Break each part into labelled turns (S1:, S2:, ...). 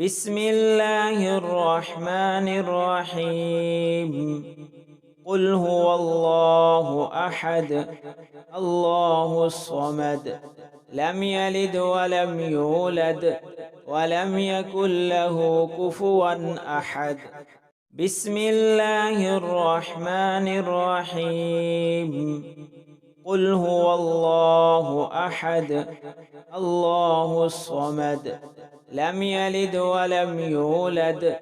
S1: بسم الله الرحمن الرحيم. قل هو الله أحد الله الصمد لم يلد ولم يولد ولم يكن له كفوا أحد. بسم الله الرحمن الرحيم. قل هو الله أحد الله الصمد لم يلد ولم يولد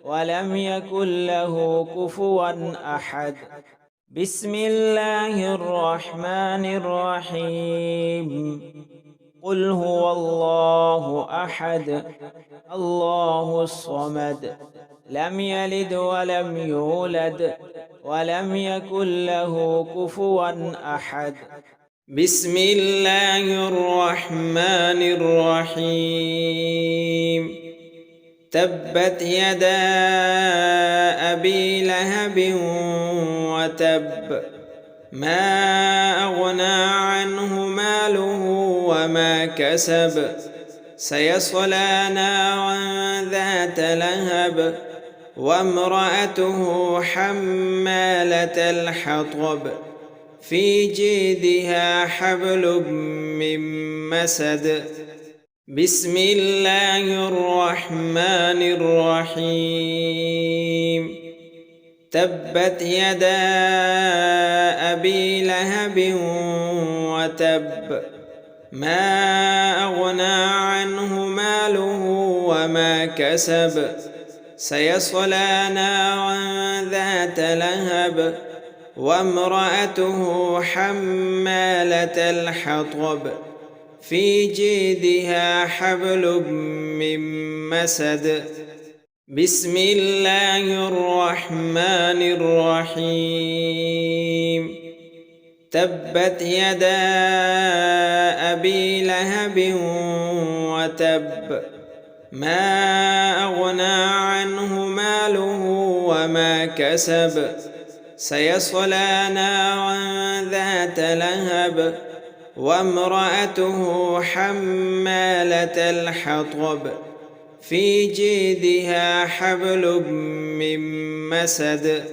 S1: ولم يكن له كفوا أحد. بسم الله الرحمن الرحيم. قل هو الله أحد الله الصمد لم يلد ولم يولد ولم يكن له كفوا أحد. بسم الله الرحمن الرحيم. تبت يدا أبي لهب وتب ما أغنى عنه ماله وما كسب سيصلى نارا ذات لهب وامرأته حمالة الحطب في جيدها حبل من مسد. بسم الله الرحمن الرحيم. تبت يدا أبي لهب وتب ما أغنى عنه ماله وما كسب سيصلى نارا ذات لهب وامرأته حمالة الحطب في جيدها حبل من مسد. بسم الله الرحمن الرحيم. تبت يدا أبي لهب وتب ما أغنى عنه ماله وما كسب سيصلى نارا ذات لهب وامرأته حمالة الحطب في جيدها حبل من مسد.